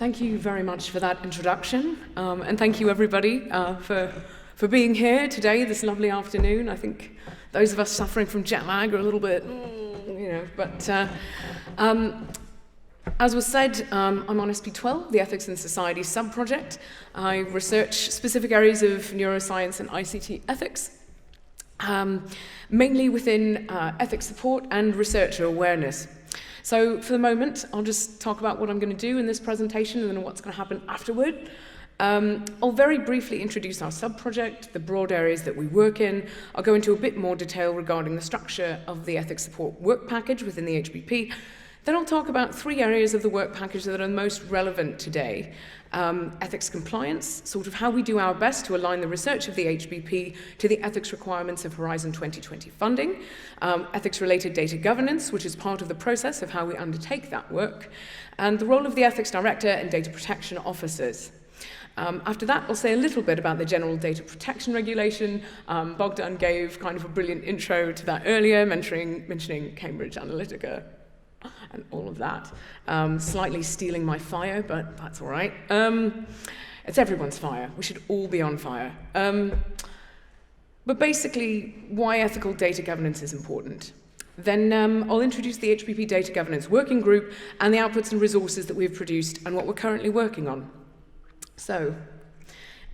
Thank you very much for that introduction, and thank you everybody for being here today, this lovely afternoon. I think those of us suffering from jet lag are a little bit, but as was said, I'm on SP12, the Ethics in Society sub-project. I research specific areas of neuroscience and ICT ethics, mainly within ethics support and researcher awareness. So for the moment, I'll just talk about what I'm going to do in this presentation and then what's going to happen afterward. I'll very briefly introduce our sub-project, the broad areas that we work in. I'll go into a bit more detail regarding the structure of the ethics support work package within the HBP. Then I'll talk about 3 areas of the work package that are most relevant today. Ethics compliance, sort of how we do our best to align the research of the HBP to the ethics requirements of Horizon 2020 funding. Ethics-related data governance, which is part of the process of how we undertake that work. And the role of the ethics director and data protection officers. After that, I'll say a little bit about the General Data Protection Regulation. Bogdan gave kind of a brilliant intro to that earlier, mentioning Cambridge Analytica and all of that. Slightly stealing my fire, but that's all right. It's everyone's fire. We should all be on fire. But basically, why ethical data governance is important. Then I'll introduce the HBP Data Governance Working Group and the outputs and resources that we've produced and what we're currently working on. So,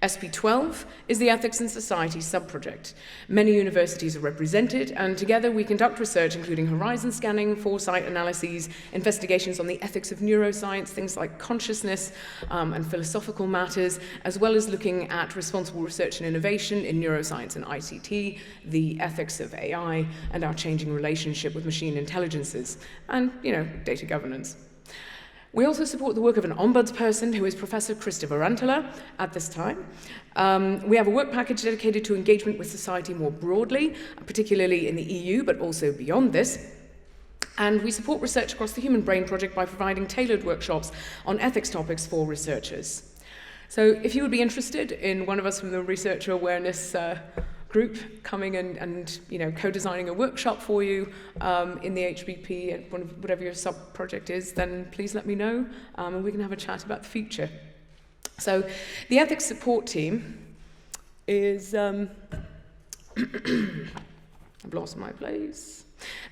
SP12 is the Ethics in Society sub-project. Many universities are represented, and together we conduct research including horizon scanning, foresight analyses, investigations on the ethics of neuroscience, things like consciousness and philosophical matters, as well as looking at responsible research and innovation in neuroscience and ICT, the ethics of AI, and our changing relationship with machine intelligences, and, data governance. We also support the work of an ombudsperson who is Professor Christopher Antala at this time. We have a work package dedicated to engagement with society more broadly, particularly in the EU, but also beyond this. And we support research across the Human Brain Project by providing tailored workshops on ethics topics for researchers. So if you would be interested in one of us from the Researcher Awareness group coming and co-designing a workshop for you in the HBP and whatever your sub-project is, then please let me know and we can have a chat about the future. So the ethics support team is, I've lost my place,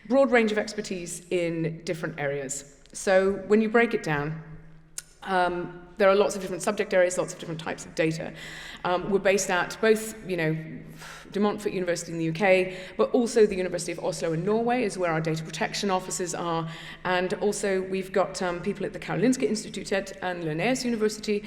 broad range of expertise in different areas. So when you break it down, there are lots of different subject areas, lots of different types of data. We're based at both, DeMontfort University in the UK, but also the University of Oslo in Norway is where our data protection officers are. And also we've got people at the Karolinska Institutet and Linnaeus University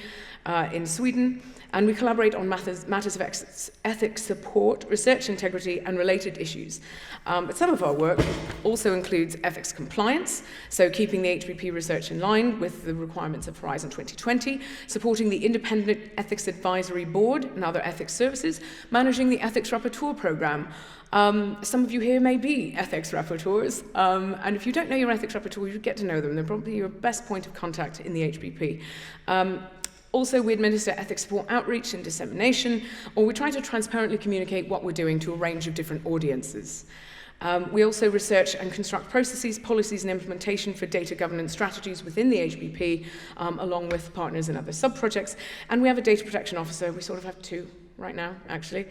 in Sweden. And we collaborate on matters of ethics support, research integrity, and related issues. But some of our work also includes ethics compliance, so keeping the HBP research in line with the requirements of Horizon 2020, supporting the Independent Ethics Advisory Board and other ethics services, managing the Ethics Rapporteur program. Some of you here may be ethics rapporteurs, and if you don't know your ethics rapporteur, you should get to know them. They're probably your best point of contact in the HBP. Also, we administer ethics support outreach and dissemination, or we try to transparently communicate what we're doing to a range of different audiences. We also research and construct processes, policies, and implementation for data governance strategies within the HBP, along with partners in other sub-projects. And we have a data protection officer, we sort of have 2 right now, actually,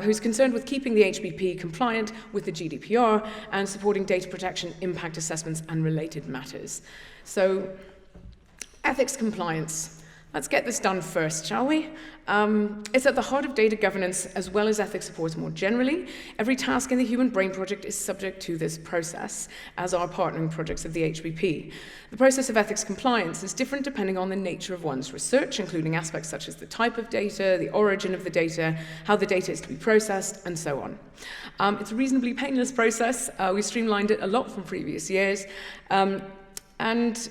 who's concerned with keeping the HBP compliant with the GDPR and supporting data protection, impact assessments, and related matters. So, ethics compliance. Let's get this done first, shall we? It's at the heart of data governance as well as ethics support more generally. Every task in the Human Brain Project is subject to this process, as are partnering projects of the HBP. The process of ethics compliance is different depending on the nature of one's research, including aspects such as the type of data, the origin of the data, how the data is to be processed, and so on. It's a reasonably painless process. We streamlined it a lot from previous years. And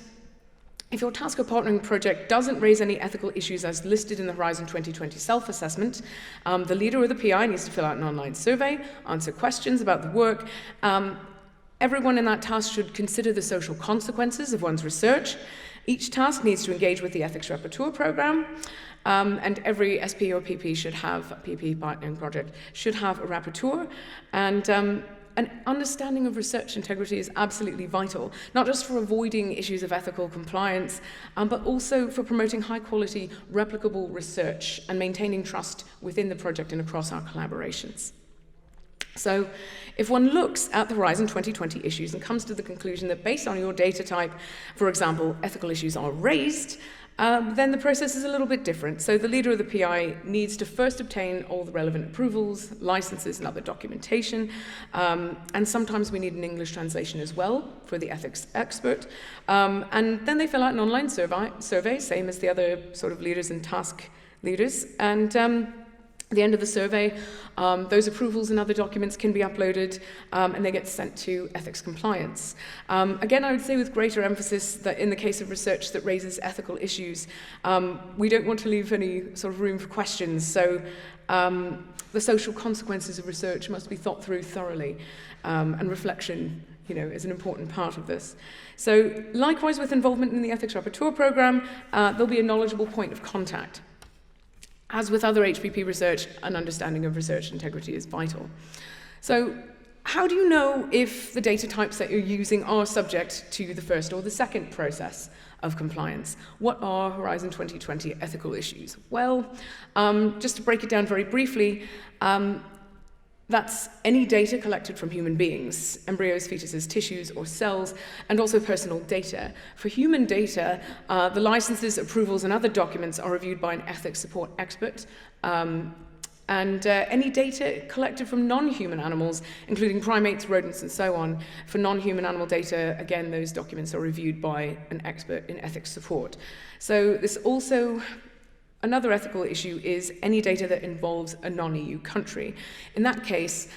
if your task or partnering project doesn't raise any ethical issues as listed in the Horizon 2020 self-assessment, the leader or the PI needs to fill out an online survey, answer questions about the work. Everyone in that task should consider the social consequences of one's research. Each task needs to engage with the Ethics Rapporteur program, and every SP or PP should have, PP partnering project, should have a rapporteur. And an understanding of research integrity is absolutely vital, not just for avoiding issues of ethical compliance, but also for promoting high-quality, replicable research and maintaining trust within the project and across our collaborations. So if one looks at the Horizon 2020 issues and comes to the conclusion that based on your data type, for example, ethical issues are raised, then the process is a little bit different. So the leader of the PI needs to first obtain all the relevant approvals, licenses, and other documentation. And sometimes we need an English translation as well for the ethics expert. And then they fill out an online survey, same as the other sort of leaders and task leaders. And at the end of the survey, those approvals and other documents can be uploaded and they get sent to ethics compliance. Again, I would say with greater emphasis that in the case of research that raises ethical issues, we don't want to leave any sort of room for questions. So the social consequences of research must be thought through thoroughly, and reflection, is an important part of this. So likewise with involvement in the Ethics Rapporteur Programme, there'll be a knowledgeable point of contact. As with other HPP research, an understanding of research integrity is vital. So how do you know if the data types that you're using are subject to the first or the second process of compliance? What are Horizon 2020 ethical issues? Well, just to break it down very briefly, that's any data collected from human beings, embryos, fetuses, tissues, or cells, and also personal data. For human data, the licenses, approvals, and other documents are reviewed by an ethics support expert. And any data collected from non-human animals, including primates, rodents, and so on, for non-human animal data, again, those documents are reviewed by an expert in ethics support. So this also... Another ethical issue is any data that involves a non-EU country. In that case,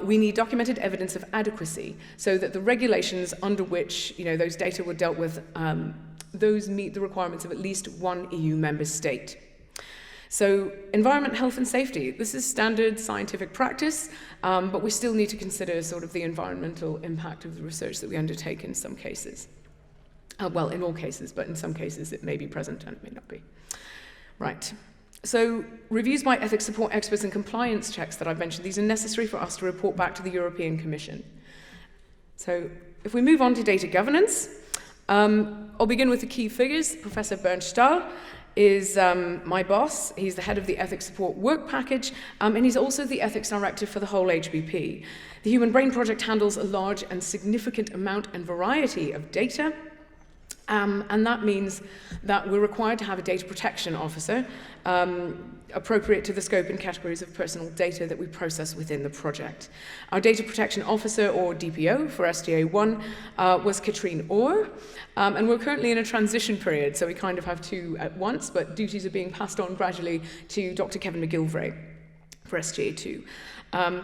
we need documented evidence of adequacy so that the regulations under which those data were dealt with, those meet the requirements of at least one EU member state. So environment, health and safety, this is standard scientific practice, but we still need to consider sort of the environmental impact of the research that we undertake in some cases. Well, in all cases, but in some cases it may be present and it may not be. Right. So reviews by ethics support experts and compliance checks that I've mentioned, these are necessary for us to report back to the European Commission. So if we move on to data governance, I'll begin with the key figures. Professor Bernd Stahl is my boss. He's the head of the ethics support work package, and he's also the ethics director for the whole HBP. The Human Brain Project handles a large and significant amount and variety of data. And that means that we're required to have a data protection officer appropriate to the scope and categories of personal data that we process within the project. Our data protection officer, or DPO for SDA1, was Katrine Orr, and we're currently in a transition period, so we kind of have two at once, but duties are being passed on gradually to Dr. Kevin McGilvray for SDA2.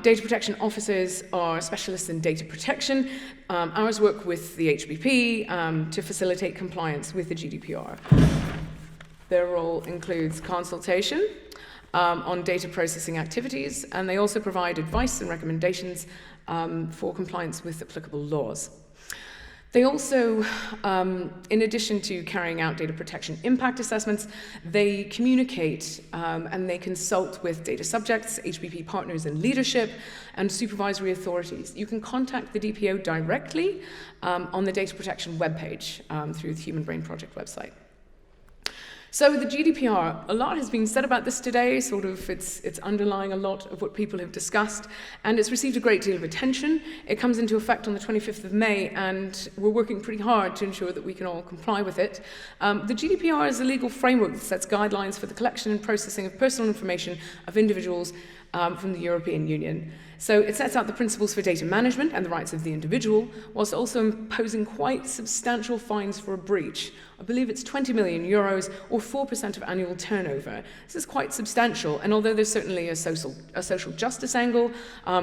Data protection officers are specialists in data protection. Ours work with the HBP to facilitate compliance with the GDPR. Their role includes consultation on data processing activities, and they also provide advice and recommendations for compliance with applicable laws. They also, in addition to carrying out data protection impact assessments, they communicate and they consult with data subjects, HBP partners and leadership, and supervisory authorities. You can contact the DPO directly on the data protection webpage through the Human Brain Project website. So the GDPR, a lot has been said about this today, sort of it's underlying a lot of what people have discussed, and it's received a great deal of attention. It comes into effect on the 25th of May, and we're working pretty hard to ensure that we can all comply with it. The GDPR is a legal framework that sets guidelines for the collection and processing of personal information of individuals from the European Union. So it sets out the principles for data management and the rights of the individual, whilst also imposing quite substantial fines for a breach. I believe it's 20 million euros or 4% of annual turnover. This is quite substantial, and although there's certainly a social justice angle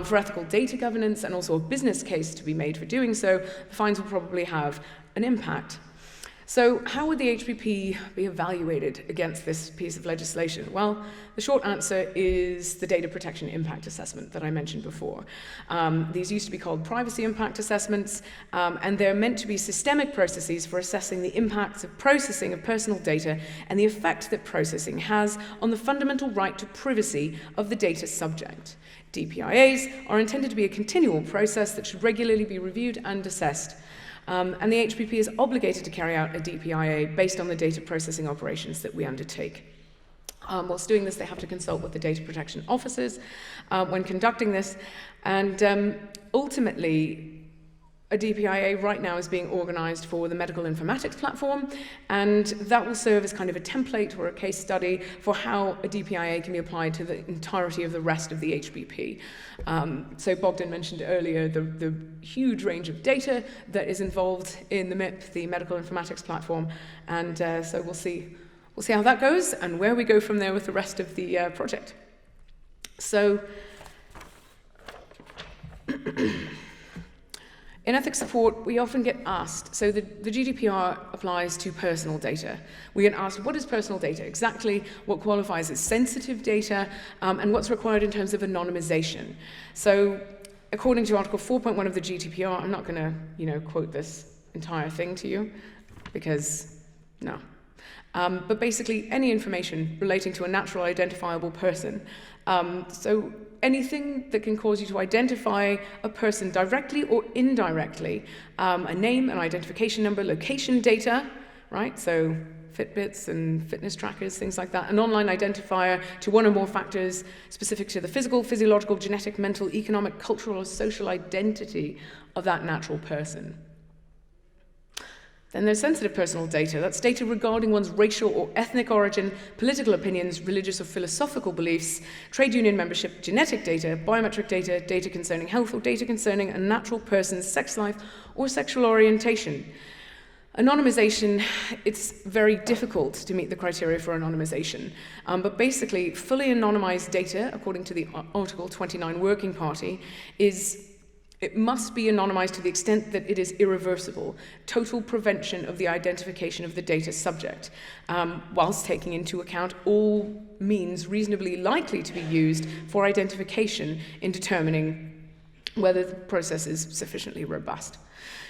for ethical data governance and also a business case to be made for doing so, the fines will probably have an impact. So how would the HPP be evaluated against this piece of legislation? Well, the short answer is the data protection impact assessment that I mentioned before. These used to be called privacy impact assessments, and they're meant to be systemic processes for assessing the impacts of processing of personal data and the effect that processing has on the fundamental right to privacy of the data subject. DPIAs are intended to be a continual process that should regularly be reviewed and assessed. And the HPP is obligated to carry out a DPIA based on the data processing operations that we undertake. Whilst doing this, they have to consult with the data protection officers when conducting this. And ultimately, a DPIA right now is being organized for the medical informatics platform, and that will serve as kind of a template or a case study for how a DPIA can be applied to the entirety of the rest of the HPP. So Bogdan mentioned earlier the huge range of data that is involved in the MIP, the medical informatics platform, and so we'll see how that goes and where we go from there with the rest of the project. So in ethics support, we often get asked, so the GDPR applies to personal data. We get asked, what is personal data exactly, what qualifies as sensitive data, and what's required in terms of anonymization. So according to Article 4.1 of the GDPR, I'm not going to, quote this entire thing to you, because no. But basically, any information relating to a natural identifiable person. So anything that can cause you to identify a person directly or indirectly, a name, an identification number, location data, right? So Fitbits and fitness trackers, things like that. An online identifier to one or more factors specific to the physical, physiological, genetic, mental, economic, cultural, or social identity of that natural person. Then there's sensitive personal data. That's data regarding one's racial or ethnic origin, political opinions, religious or philosophical beliefs, trade union membership, genetic data, biometric data, data concerning health, or data concerning a natural person's sex life or sexual orientation. Anonymization, it's very difficult to meet the criteria for anonymization, but basically fully anonymized data, according to the Article 29 Working Party, it must be anonymized to the extent that it is irreversible, total prevention of the identification of the data subject, whilst taking into account all means reasonably likely to be used for identification in determining whether the process is sufficiently robust.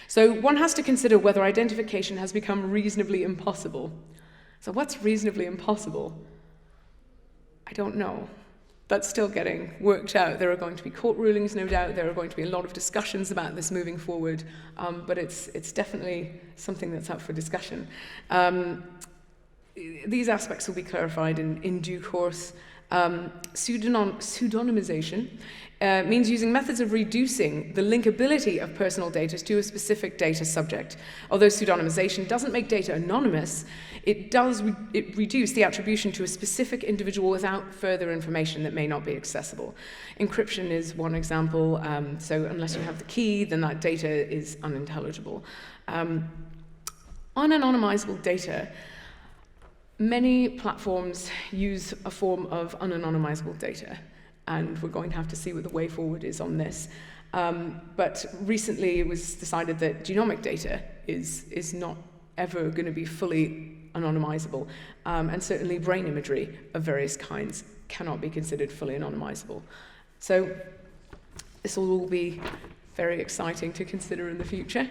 So one has to consider whether identification has become reasonably impossible. So what's reasonably impossible? I don't know. That's still getting worked out. There are going to be court rulings, no doubt. There are going to be a lot of discussions about this moving forward, but it's definitely something that's up for discussion. These aspects will be clarified in due course. Pseudonymization means using methods of reducing the linkability of personal data to a specific data subject. Although pseudonymization doesn't make data anonymous, it does reduce the attribution to a specific individual without further information that may not be accessible. Encryption is one example, so unless you have the key, then that data is unintelligible. Unanonymizable data, many platforms use a form of unanonymizable data, and we're going to have to see what the way forward is on this. But recently it was decided that genomic data is not ever going to be fully anonymizable, and certainly brain imagery of various kinds cannot be considered fully anonymizable. So this will all be very exciting to consider in the future.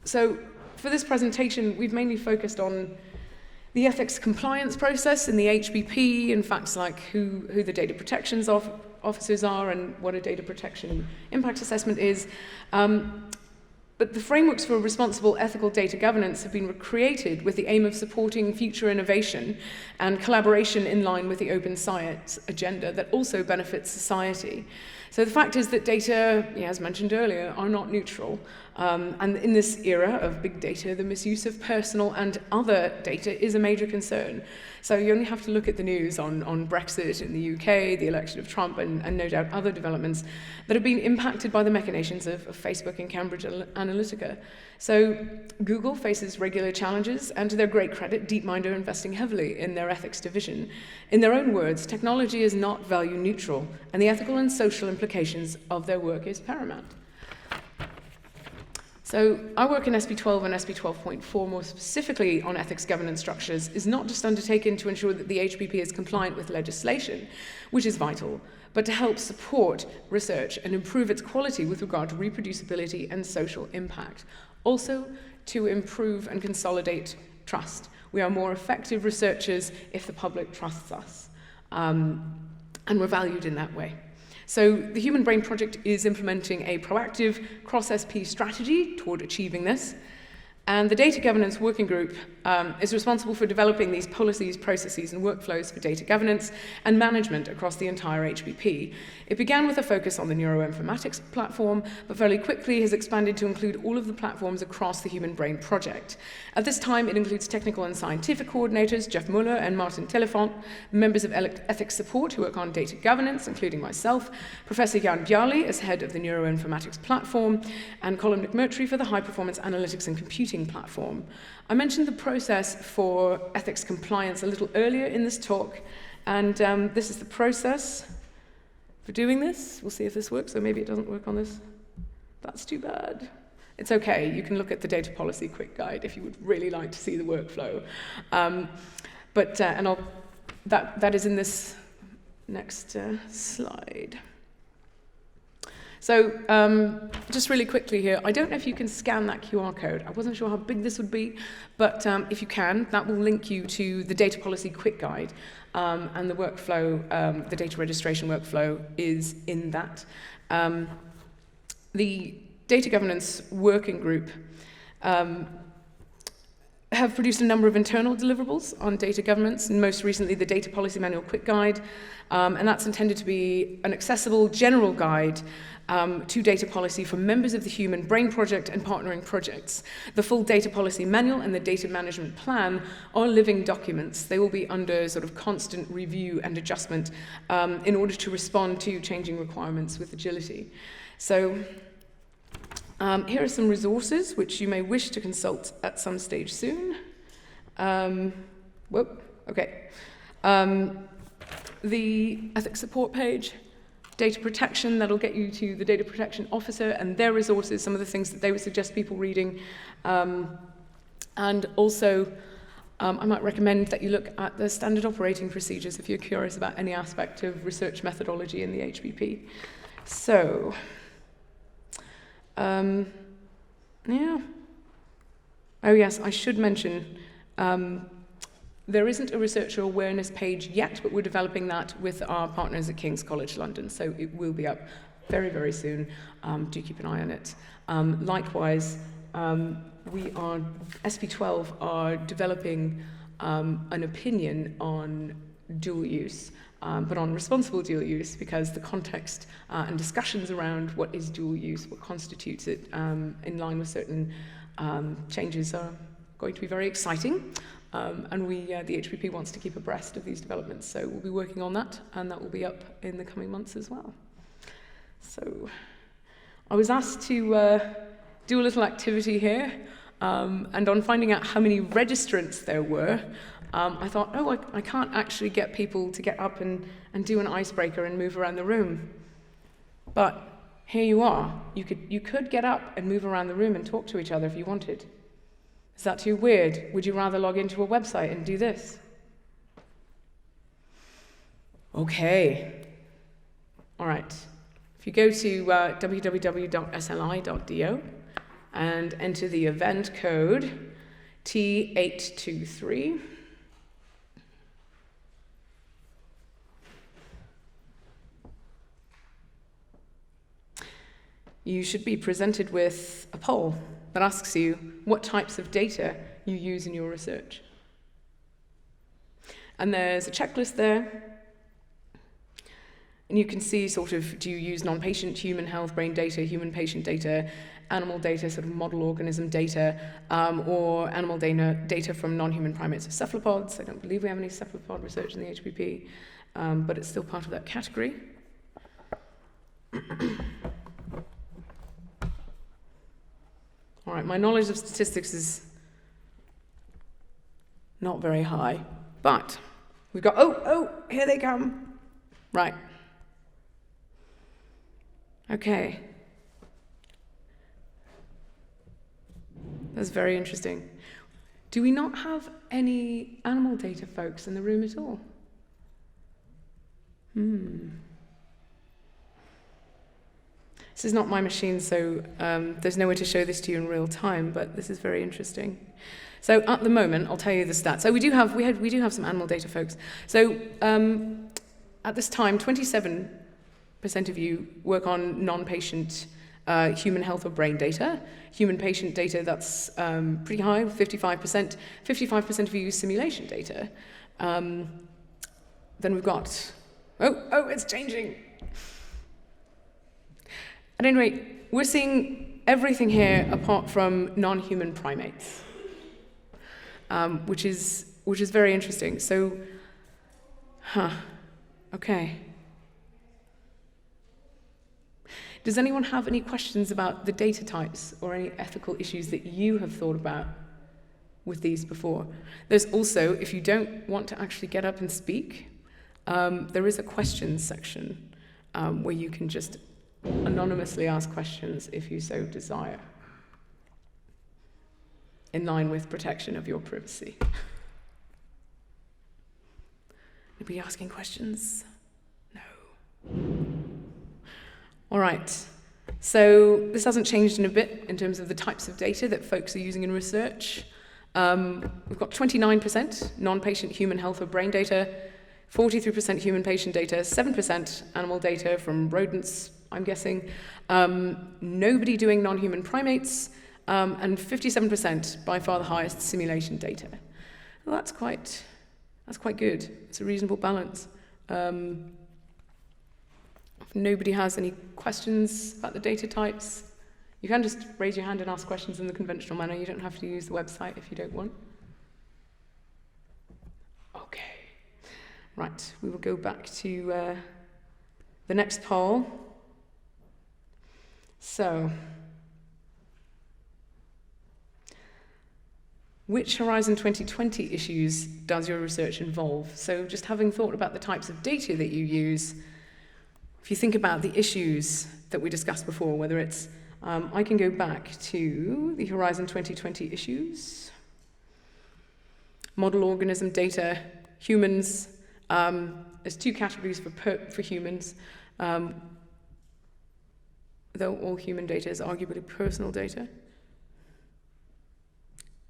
So for this presentation, we've mainly focused on the ethics compliance process in the HPP, and facts like who the data protections officers are and what a data protection impact assessment is. But the frameworks for responsible ethical data governance have been created with the aim of supporting future innovation and collaboration in line with the open science agenda that also benefits society. So the fact is that data, as mentioned earlier, are not neutral. And in this era of big data, the misuse of personal and other data is a major concern. So you only have to look at the news on Brexit in the UK, the election of Trump, and no doubt other developments that have been impacted by the machinations of Facebook and Cambridge Analytica. So Google faces regular challenges, and to their great credit, DeepMind are investing heavily in their ethics division. In their own words, technology is not value neutral, and the ethical and social implications of their work is paramount. So our work in SP12 and SP12.4, more specifically on ethics governance structures, is not just undertaken to ensure that the HPP is compliant with legislation, which is vital, but to help support research and improve its quality with regard to reproducibility and social impact. Also, to improve and consolidate trust. We are more effective researchers if the public trusts us, and we're valued in that way. So the Human Brain Project is implementing a proactive cross-SP strategy toward achieving this. And the Data Governance Working Group is responsible for developing these policies, processes, and workflows for data governance and management across the entire HPP. It began with a focus on the neuroinformatics platform, but fairly quickly has expanded to include all of the platforms across the Human Brain Project. At this time, it includes technical and scientific coordinators, Jeff Muller and Martin Telefont, members of ethics support who work on data governance, including myself, Professor Jan Bjarli as head of the neuroinformatics platform, and Colin McMurtry for the high-performance analytics and computing platform. I mentioned the process for ethics compliance a little earlier in this talk, and this is the process for doing this. We'll see if this works, or maybe it doesn't work on this. That's too bad. It's okay, you can look at the data policy quick guide if you would really like to see the workflow. That is in this next slide. So just really quickly here, I don't know if you can scan that QR code. I wasn't sure how big this would be, but if you can, that will link you to the data policy quick guide, and the workflow, the data registration workflow is in that. The Data Governance Working Group have produced a number of internal deliverables on data governance, and most recently the Data Policy Manual Quick Guide, and that's intended to be an accessible general guide to data policy for members of the Human Brain Project and partnering projects. The full Data Policy Manual and the Data Management Plan are living documents. They will be under sort of constant review and adjustment in order to respond to changing requirements with agility. So here are some resources which you may wish to consult at some stage soon. The ethics support page, data protection, that'll get you to the data protection officer and their resources, some of the things that they would suggest people reading. And also, I might recommend that you look at the standard operating procedures if you're curious about any aspect of research methodology in the HPP. So, yeah. Oh yes, I should mention, there isn't a researcher awareness page yet, but we're developing that with our partners at King's College London, so it will be up very, very soon. Do keep an eye on it. Likewise, we are, SP12 are developing an opinion on dual use, but on responsible dual use, because the context and discussions around what is dual use, what constitutes it, in line with certain changes are going to be very exciting. And we, the HPP wants to keep abreast of these developments, so we'll be working on that, and that will be up in the coming months as well. So I was asked to do a little activity here, and on finding out how many registrants there were, I thought, oh, I can't actually get people to get up and do an icebreaker and move around the room. But here you are. You could get up and move around the room and talk to each other if you wanted. Is that too weird? Would you rather log into a website and do this? Okay. All right. If you go to www.sli.do and enter the event code T823, you should be presented with a poll that asks you what types of data you use in your research. And there's a checklist there. And you can see sort of, do you use non-patient human health brain data, human patient data, animal data, sort of model organism data, or animal data from non-human primates or cephalopods. I don't believe we have any cephalopod research in the HPP, but it's still part of that category. All right, my knowledge of statistics is not very high, but we've got, oh, here they come. Right. Okay. That's very interesting. Do we not have any animal data folks in the room at all? This is not my machine, so there's no way to show this to you in real time, but this is very interesting. So at the moment, I'll tell you the stats. So we do have some animal data folks. So at this time, 27% of you work on non-patient human health or brain data. Human patient data, that's pretty high, 55%. 55% of you use simulation data. Then we've got, oh, it's changing. At any rate, we're seeing everything here apart from non-human primates, which is very interesting. So, okay. Does anyone have any questions about the data types or any ethical issues that you have thought about with these before? There's also, if you don't want to actually get up and speak, there is a questions section where you can just anonymously ask questions if you so desire, in line with protection of your privacy. Anybody asking questions? No. All right, so this hasn't changed in a bit in terms of the types of data that folks are using in research. We've got 29% non-patient human health or brain data, 43% human patient data, 7% animal data from rodents, I'm guessing, nobody doing non-human primates, and 57%, by far the highest, simulation data. Well, that's quite good. It's a reasonable balance. If nobody has any questions about the data types, you can just raise your hand and ask questions in the conventional manner. You don't have to use the website if you don't want. Okay. Right, we will go back to the next poll. So, which Horizon 2020 issues does your research involve? So just having thought about the types of data that you use, if you think about the issues that we discussed before, whether it's, I can go back to the Horizon 2020 issues, model organism data, humans, there's two categories for humans, though all human data is arguably personal data.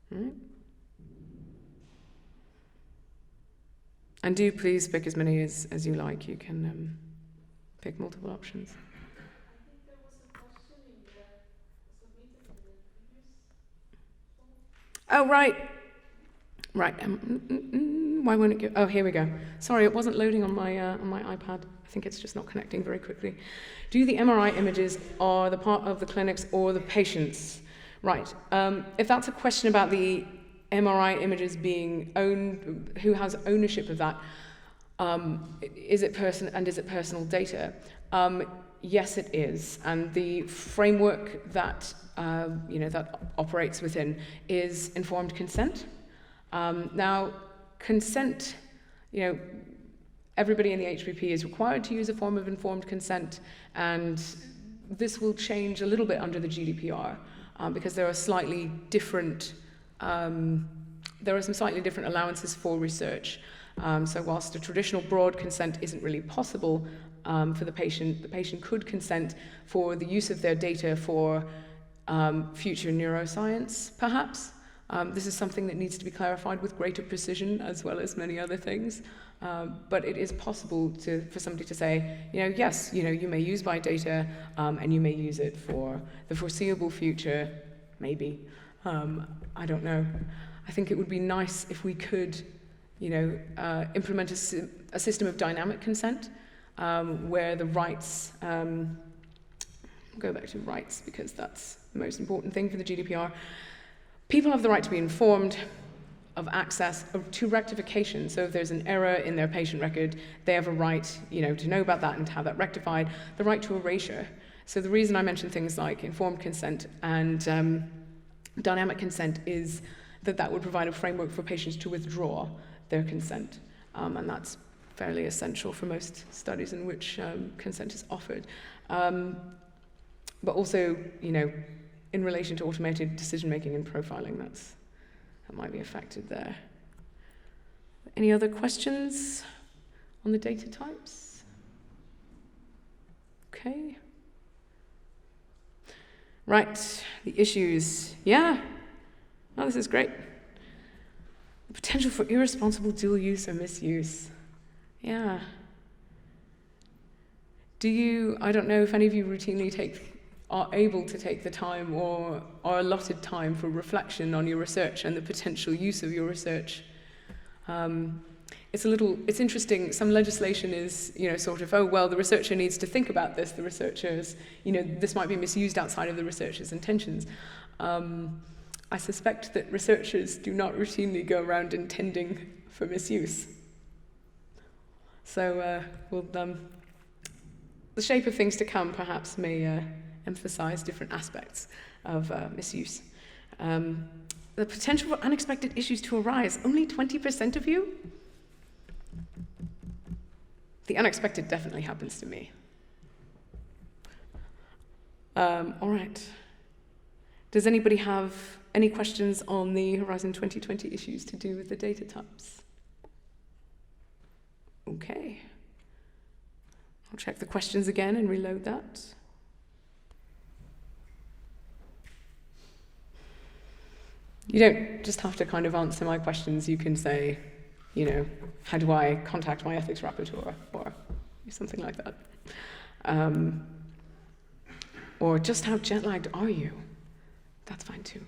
Right. And do please pick as many as you like. You can pick multiple options. I think there was a question in the submitted in the previous poll. Oh, right. Right. Why won't it go? Oh, here we go. Sorry, it wasn't loading on my iPad. I think it's just not connecting very quickly. Do the MRI images are the part of the clinics or the patients? Right. If that's a question about the MRI images being owned, who has ownership of that, is it personal data? Yes, it is, and the framework that that operates within is informed consent. Now, consent, everybody in the HPP is required to use a form of informed consent, and this will change a little bit under the GDPR because there are slightly different. There are some slightly different allowances for research. So whilst a traditional broad consent isn't really possible for the patient could consent for the use of their data for future neuroscience, perhaps. This is something that needs to be clarified with greater precision, as well as many other things. But it is possible for somebody to say, yes, you may use my data, and you may use it for the foreseeable future, maybe. I don't know. I think it would be nice if we could, implement a system of dynamic consent, where the rights, go back to rights because that's the most important thing for the GDPR. People have the right to be informed of access to rectification. So if there's an error in their patient record, they have a right, to know about that and to have that rectified. The right to erasure. So the reason I mention things like informed consent and dynamic consent is that would provide a framework for patients to withdraw their consent. And that's fairly essential for most studies in which consent is offered. But also, in relation to automated decision-making and profiling. That might be affected there. Any other questions on the data types? Okay. Right, the issues. Yeah, oh, this is great. The potential for irresponsible dual use or misuse. Yeah. I don't know if any of you routinely are able to take the time or are allotted time for reflection on your research and the potential use of your research. It's interesting, some legislation is, sort of, oh, well, the researcher needs to think about this, the researchers, this might be misused outside of the researcher's intentions. I suspect that researchers do not routinely go around intending for misuse. So, the shape of things to come perhaps may emphasize different aspects of misuse. The potential for unexpected issues to arise, only 20% of you? The unexpected definitely happens to me. All right. Does anybody have any questions on the Horizon 2020 issues to do with the data types? Okay. I'll check the questions again and reload that. You don't just have to kind of answer my questions. You can say, how do I contact my ethics rapporteur, or something like that. Or just how jet-lagged are you? That's fine too.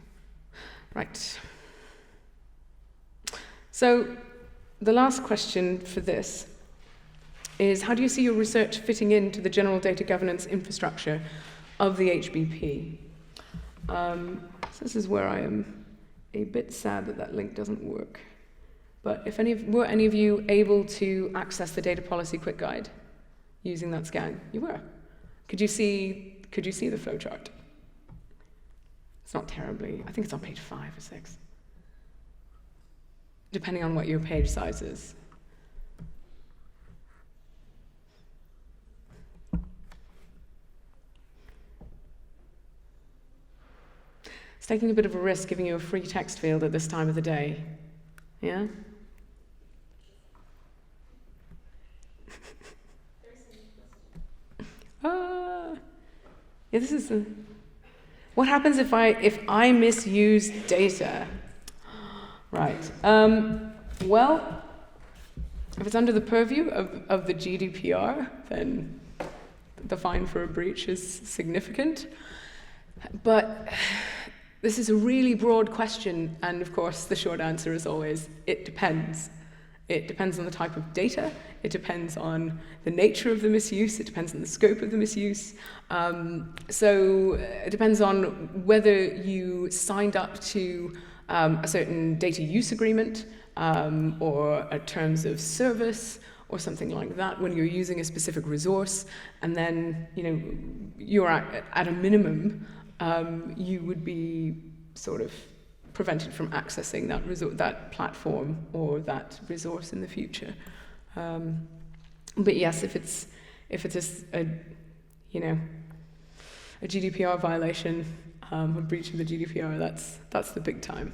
Right. So the last question for this is, how do you see your research fitting into the general data governance infrastructure of the HBP? So this is where I am a bit sad that link doesn't work. But if were any of you able to access the data policy quick guide using that scan? You were. Could you see the flowchart? It's not terribly, I think it's on page 5 or 6. Depending on what your page size is. It's taking a bit of a risk giving you a free text field at this time of the day. Yeah? Yeah, this is what happens if I misuse data? Right. Well, if it's under the purview of the GDPR, then the fine for a breach is significant. But this is a really broad question, and of course the short answer is always, it depends. It depends on the type of data, it depends on the nature of the misuse, it depends on the scope of the misuse. So it depends on whether you signed up to a certain data use agreement or a terms of service or something like that when you're using a specific resource, and then you're at a minimum, you would be sort of prevented from accessing that platform or that resource in the future. But yes, if it's a GDPR violation, a breach of the GDPR, that's the big time.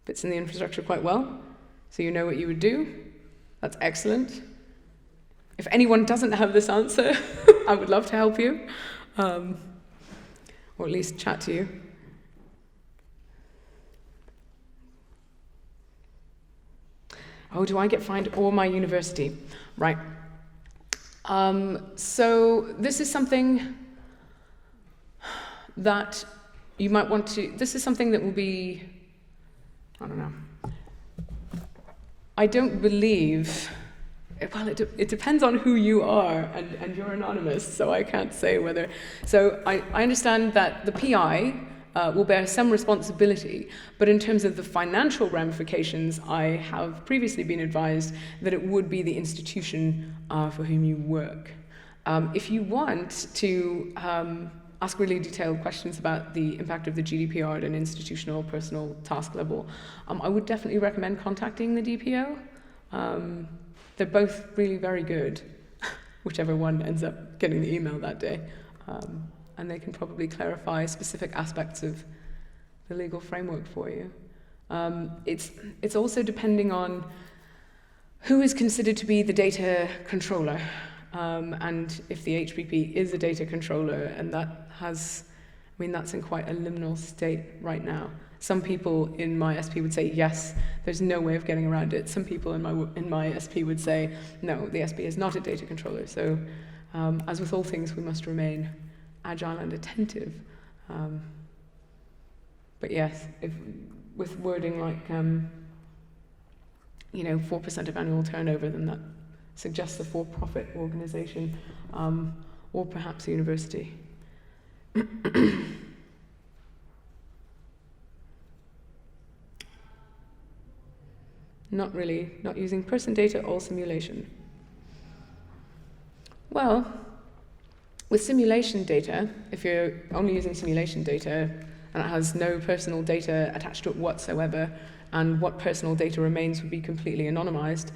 Fits in the infrastructure quite well, so you know what you would do. That's excellent. If anyone doesn't have this answer, I would love to help you. Or at least chat to you. Oh, do I get fined or my university? Right. So this is something that you might want to, this is something that will be, I don't know. I don't believe, well, it depends on who you are, and you're anonymous, so I can't say whether. So I understand that the PI will bear some responsibility, but in terms of the financial ramifications, I have previously been advised that it would be the institution for whom you work. If you want to ask really detailed questions about the impact of the GDPR at an institutional or personal task level, I would definitely recommend contacting the DPO. They're both really very good whichever one ends up getting the email that day. And they can probably clarify specific aspects of the legal framework for you. It's also depending on who is considered to be the data controller, and if the HPP is a data controller, and that's in quite a liminal state right now. Some people in my SP would say, yes, there's no way of getting around it. Some people in my SP would say, no, the SP is not a data controller. So, as with all things, we must remain agile and attentive. But yes, with wording like, 4% of annual turnover, then that suggests a for-profit organization, or perhaps a university. Not really, not using person data or simulation. Well, with simulation data, if you're only using simulation data and it has no personal data attached to it whatsoever, and what personal data remains would be completely anonymized,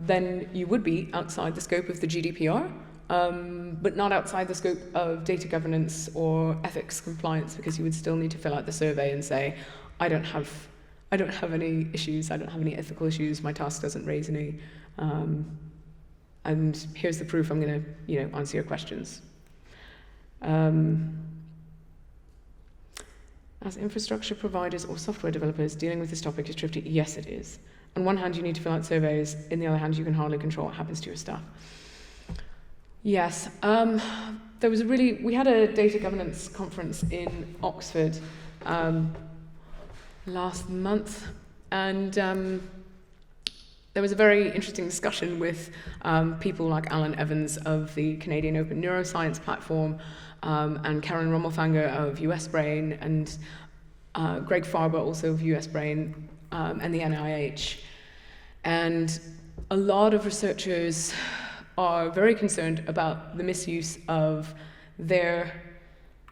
then you would be outside the scope of the GDPR, but not outside the scope of data governance or ethics compliance, because you would still need to fill out the survey and say, I don't have any issues, I don't have any ethical issues, my task doesn't raise any, and here's the proof, I'm going to, answer your questions. As infrastructure providers or software developers, dealing with this topic is tricky. Yes, it is. On one hand, you need to fill out surveys. On the other hand, you can hardly control what happens to your staff. Yes. We had a data governance conference in Oxford last month, and there was a very interesting discussion with people like Alan Evans of the Canadian Open Neuroscience Platform, and Karen Rommelfanger of US Brain, and Greg Farber also of US Brain, and the NIH. And a lot of researchers are very concerned about the misuse of their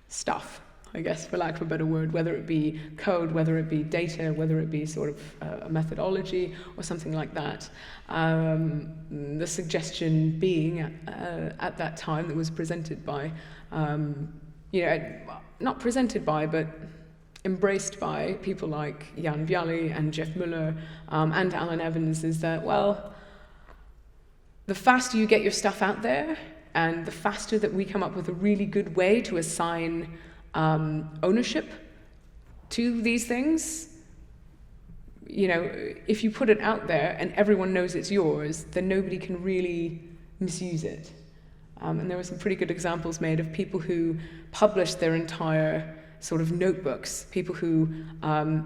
stuff, I guess, for lack of a better word, whether it be code, whether it be data, whether it be sort of a methodology or something like that. The suggestion being at that time that was presented by, not presented by, but embraced by people like Jan Viali and Jeff Muller and Alan Evans is that, well, the faster you get your stuff out there and the faster that we come up with a really good way to assign ownership to these things, if you put it out there and everyone knows it's yours, then nobody can really misuse it. And there were some pretty good examples made of people who published their entire sort of notebooks, people who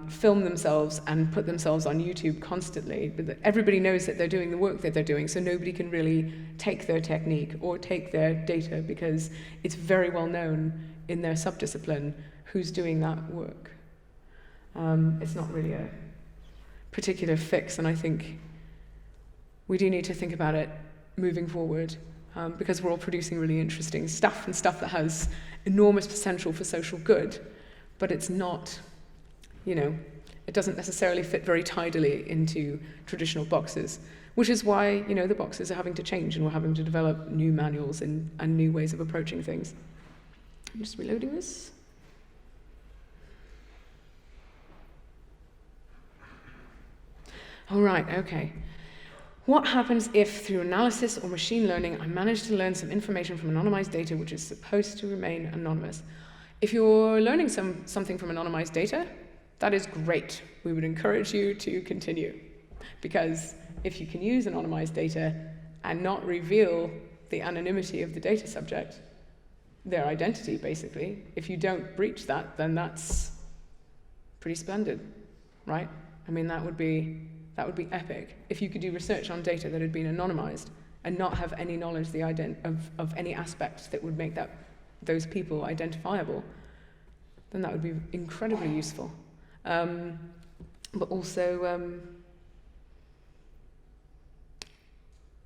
film themselves and put themselves on YouTube constantly, but everybody knows that they're doing the work that they're doing, so nobody can really take their technique or take their data because it's very well known in their subdiscipline who's doing that work. It's not really a particular fix, and I think we do need to think about it moving forward, because we're all producing really interesting stuff and stuff that has enormous potential for social good, but it's not, it doesn't necessarily fit very tidily into traditional boxes, which is why, the boxes are having to change and we're having to develop new manuals and new ways of approaching things. I'm just reloading this. All right, okay. What happens if, through analysis or machine learning, I manage to learn some information from anonymized data which is supposed to remain anonymous? If you're learning something from anonymized data, that is great. We would encourage you to continue. Because if you can use anonymized data and not reveal the anonymity of the data subject, their identity, basically, if you don't breach that, then that's pretty splendid, right? I mean, that would be epic. If you could do research on data that had been anonymized and not have any knowledge of any aspect that would make those people identifiable, then that would be incredibly useful. But also,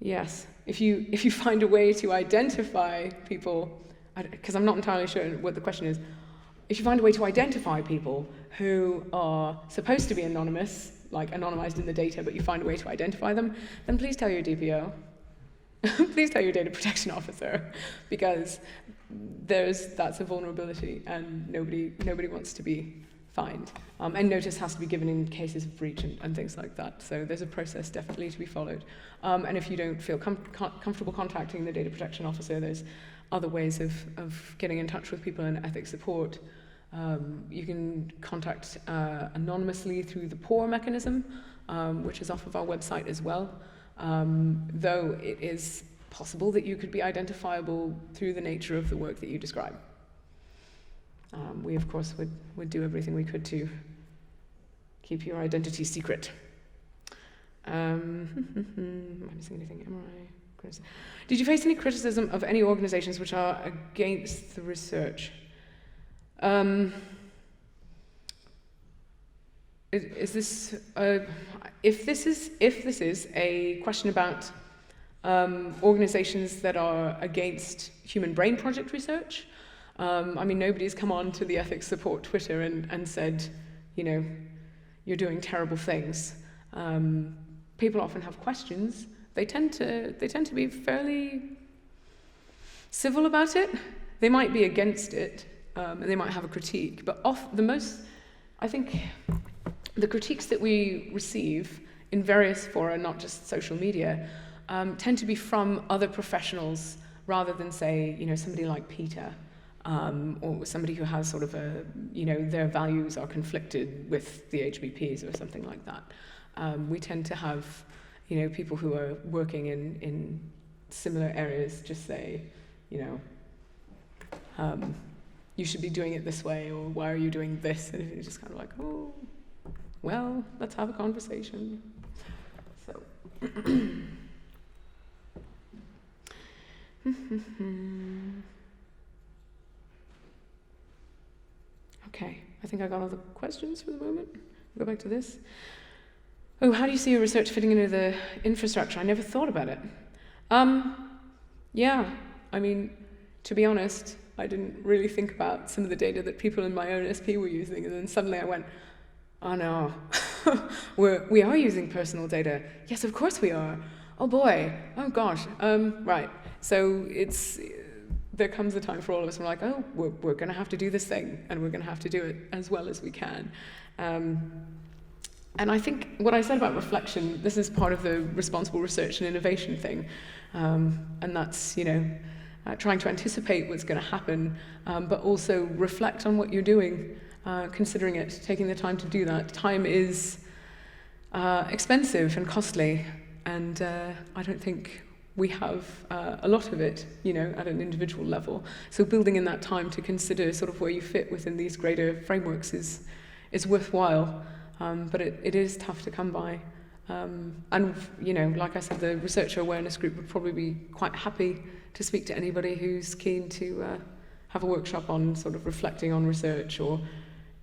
yes, if you find a way to identify people, because I'm not entirely sure what the question is, if you find a way to identify people who are supposed to be anonymous, like anonymized in the data, but you find a way to identify them, then please tell your DPO. please tell your data protection officer, because that's a vulnerability, and nobody wants to be fined. And notice has to be given in cases of breach and things like that. So there's a process definitely to be followed. And if you don't feel comfortable contacting the data protection officer, there's other ways of getting in touch with people in ethics support. You can contact anonymously through the POR mechanism, which is off of our website as well. Though it is possible that you could be identifiable through the nature of the work that you describe. We, of course, would do everything we could to keep your identity secret. Am I missing anything? Did you face any criticism of any organizations which are against the research? Is this if this is a question about organizations that are against human brain project research? I mean, nobody's come on to the ethics support Twitter and said, you know, you're doing terrible things. People often have questions. They tend to be fairly civil about it. They might be against it, and they might have a critique. But I think the critiques that we receive in various fora, not just social media, tend to be from other professionals rather than, say, you know, somebody like Peter, or somebody who has sort of a, you know, their values are conflicted with the HBPs or something like that. We tend to have, you know, people who are working in similar areas just say, you know, you should be doing it this way, or why are you doing this? And it's just kind of like, oh, well, let's have a conversation. So. Okay, I think I got all the questions for the moment. We'll go back to this. Oh, how do you see your research fitting into the infrastructure? I never thought about it. Yeah, I mean, to be honest, I didn't really think about some of the data that people in my own SP were using, and then suddenly I went, oh no, we are using personal data. Yes, of course we are. Oh boy, oh gosh, right. So there comes a time for all of us, we're like, oh, we're gonna have to do this thing, and we're gonna have to do it as well as we can. And I think what I said about reflection, this is part of the responsible research and innovation thing. And that's, you know, trying to anticipate what's going to happen, but also reflect on what you're doing, considering it, taking the time to do that. Time is expensive and costly, and I don't think we have a lot of it, you know, at an individual level. So building in that time to consider sort of where you fit within these greater frameworks is worthwhile. But it is tough to come by. And, you know, like I said, the researcher awareness group would probably be quite happy to speak to anybody who's keen to have a workshop on sort of reflecting on research or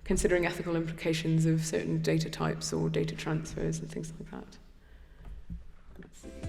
considering ethical implications of certain data types or data transfers and things like that. Let's see.